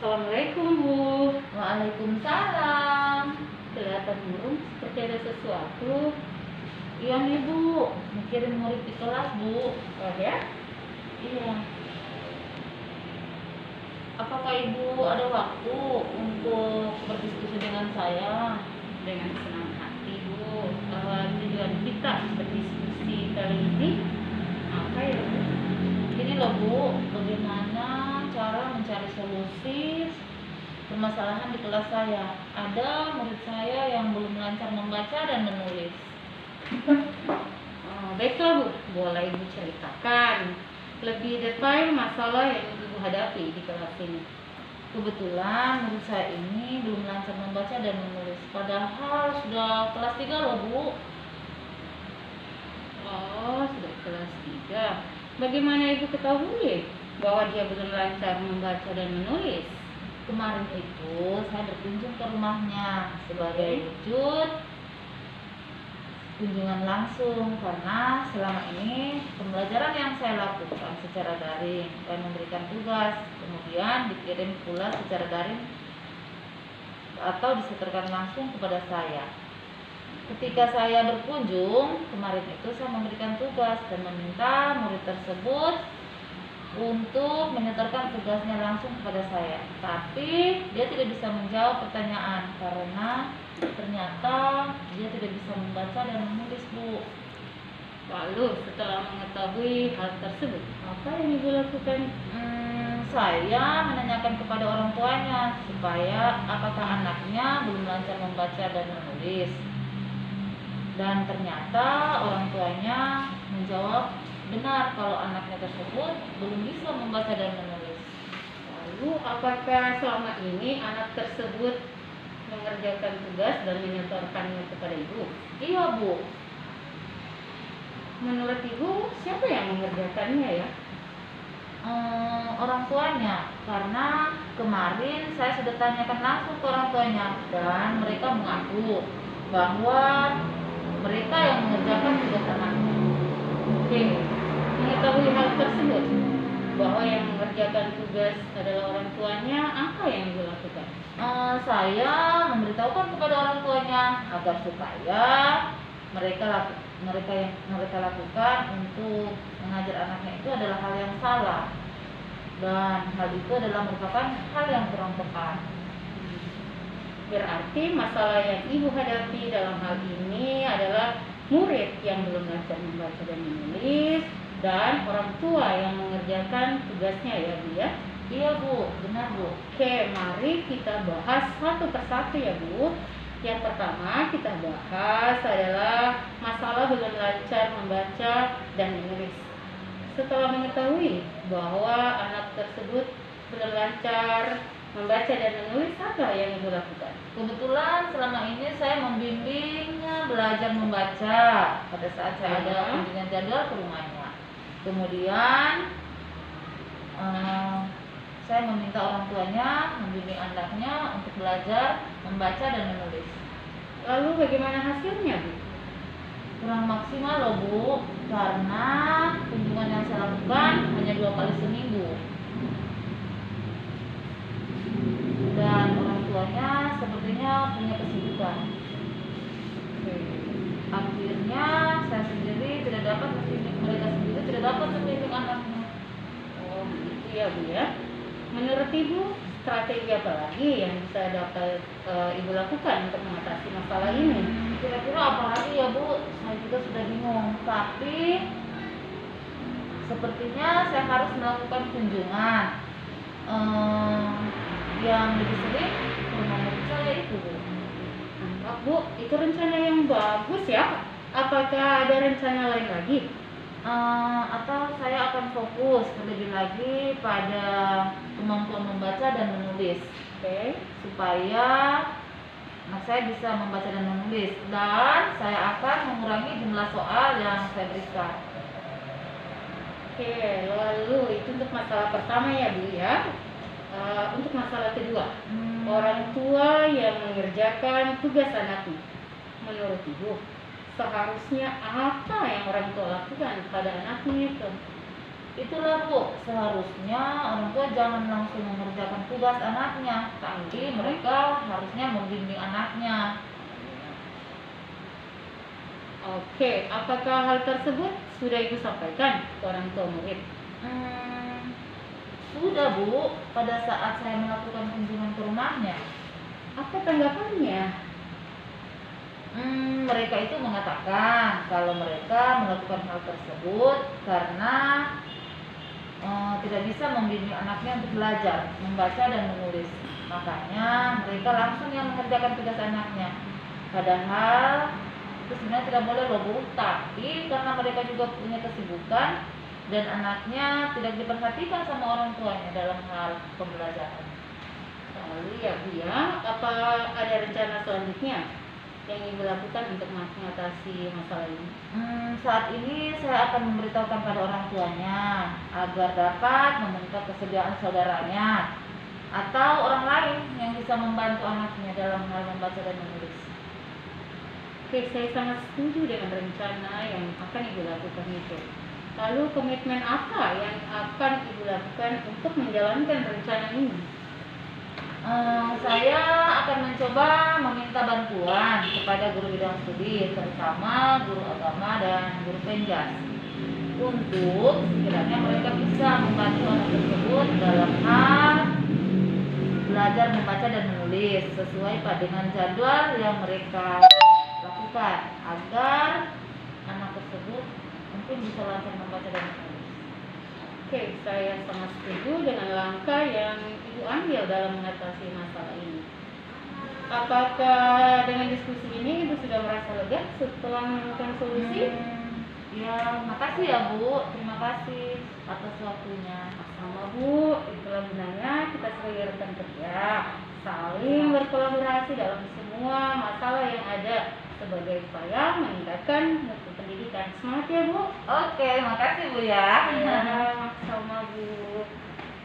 Assalamualaikum Bu. Waalaikumsalam. Kelihatan burung seperti ada sesuatu. Iya nih Bu, mikirin murid di kelas Bu. Oh ya? Iya. Apakah Ibu ada waktu untuk berdiskusi dengan saya? Dengan senang hati Bu. Tujuan kita berdiskusi kali ini apa ya Bu? Gini loh Bu, bagaimana cara mencari solusi permasalahan di kelas saya? Ada murid saya yang belum lancar membaca dan menulis. Baiklah Bu, boleh Ibu ceritakan lebih detail masalah yang Ibu hadapi di kelas ini. Kebetulan murid saya ini belum lancar membaca dan menulis, padahal sudah kelas 3 loh Bu. Oh, sudah kelas 3. Bagaimana Ibu ketahui bahwa dia belum lancar membaca dan menulis? Kemarin itu saya berkunjung ke rumahnya sebagai wujud kunjungan langsung, karena selama ini pembelajaran yang saya lakukan secara daring dan memberikan tugas kemudian dikirim pula secara daring atau disetorkan langsung kepada saya. Ketika saya berkunjung kemarin itu, saya memberikan tugas dan meminta murid tersebut untuk menyetorkan tugasnya langsung kepada saya, tapi dia tidak bisa menjawab pertanyaan karena ternyata dia tidak bisa membaca dan menulis Bu. Lalu setelah mengetahui hal tersebut, apa yang Ibu lakukan? Saya menanyakan kepada orang tuanya supaya apakah anaknya belum lancar membaca dan menulis, dan ternyata orang tuanya menjawab benar kalau anaknya tersebut belum bisa membaca dan menulis. Lalu apakah selama ini anak tersebut mengerjakan tugas dan menyetorkannya kepada Ibu? Iya Bu. Menurut Ibu, siapa yang mengerjakannya ya? Orang tuanya, karena kemarin saya sudah tanyakan langsung ke orang tuanya dan mereka mengaku bahwa mereka yang mengerjakan tugas anaknya. Oke, mengetahui hal tersebut bahwa yang mengerjakan tugas adalah orang tuanya, apa yang Ibu lakukan? Saya memberitahukan kepada orang tuanya agar supaya mereka yang mereka lakukan untuk mengajar anaknya itu adalah hal yang salah, dan hal itu adalah merupakan hal yang kurang tepat. Berarti masalah yang Ibu hadapi dalam hal ini adalah murid yang belum lancar membaca dan menulis dan orang tua yang mengerjakan tugasnya ya Bu ya? Iya Bu, benar Bu. Oke, mari kita bahas satu persatu ya Bu. Yang pertama kita bahas adalah masalah belum lancar membaca dan menulis. Setelah mengetahui bahwa anak tersebut belum lancar membaca dan menulis, apa yang Ibu lakukan? Kebetulan selama ini saya membimbingnya belajar membaca pada saat saya ada kunjungan jadwal ke rumahnya. Kemudian saya meminta orang tuanya membimbing anaknya untuk belajar membaca dan menulis. Lalu bagaimana hasilnya Bu? Kurang maksimal loh Bu, karena kunjungan yang saya lakukan hanya 2 kali seminggu. Dan orang tuanya sepertinya punya kesibukan. Akhirnya saya sendiri tidak dapat membimbing, mereka sendiri tidak dapat membimbing anaknya. Oh gitu ya Bu ya. Menurut Ibu, strategi apa lagi yang bisa dapat Ibu lakukan untuk mengatasi masalah ini? Kira-kira apa lagi ya Bu? Saya juga sudah bingung. Tapi sepertinya saya harus melakukan kunjungan yang lebih sering ke rumah murid saya itu Bu. Mantap Bu, itu rencana yang bagus ya. Apakah ada rencana lain lagi? Atau saya akan fokus lebih lagi pada kemampuan membaca dan menulis, Oke. supaya anak saya bisa membaca dan menulis, dan saya akan mengurangi jumlah soal yang saya berikan. Oke, lalu itu untuk masalah pertama ya Bu ya. Untuk masalah kedua, orang tua yang mengerjakan tugas anaknya, menurut Ibu seharusnya apa yang orang tua lakukan pada anaknya itu? Itulah Bu, seharusnya orang tua jangan langsung mengerjakan tugas anaknya, tapi mereka harusnya membimbing anaknya. Oke, apakah hal tersebut sudah Ibu sampaikan ke orang tua murid? Sudah Bu, pada saat saya melakukan kunjungan ke rumahnya. Apa tanggapannya? Mereka itu mengatakan kalau mereka melakukan hal tersebut karena tidak bisa membimbing anaknya untuk belajar membaca dan menulis. Makanya mereka langsung yang mengerjakan tugas anaknya. Padahal itu sebenarnya tidak boleh loh Bu, tapi karena mereka juga punya kesibukan dan anaknya tidak diperhatikan sama orang tuanya dalam hal pembelajaran. Lalu ya Bu ya, apa ada rencana selanjutnya yang Ibu lakukan untuk mengatasi masalah ini? Saat ini saya akan memberitahukan pada orang tuanya agar dapat meminta kesediaan saudaranya atau orang lain yang bisa membantu anaknya dalam hal membaca dan menulis. Oke, saya sangat setuju dengan rencana yang akan Ibu lakukan itu. Lalu komitmen apa yang akan Ibu lakukan untuk menjalankan rencana ini? Saya akan mencoba meminta bantuan kepada guru bidang studi, terutama guru agama dan guru penjas, untuk sekiranya mereka bisa membantu anak tersebut dalam hal belajar membaca dan menulis sesuai dengan jadwal yang mereka lakukan, agar anak tersebut mungkin bisa lancar membaca dan menulis. Oke, saya sangat setuju dengan langkah yang Ibu ambil dalam mengatasi masalah ini. Apakah dengan diskusi ini Ibu sudah merasa lega setelah menemukan solusi? Ya, makasih ya Bu, terima kasih atas waktunya. Sama Bu, itulah gunanya kita sebagai rekan kerja saling berkolaborasi dalam semua masalah yang ada sebagai upaya meningkatkan mutu pendidikan. Semangat ya Bu. Oke, makasih Bu ya. Ya, sama Bu.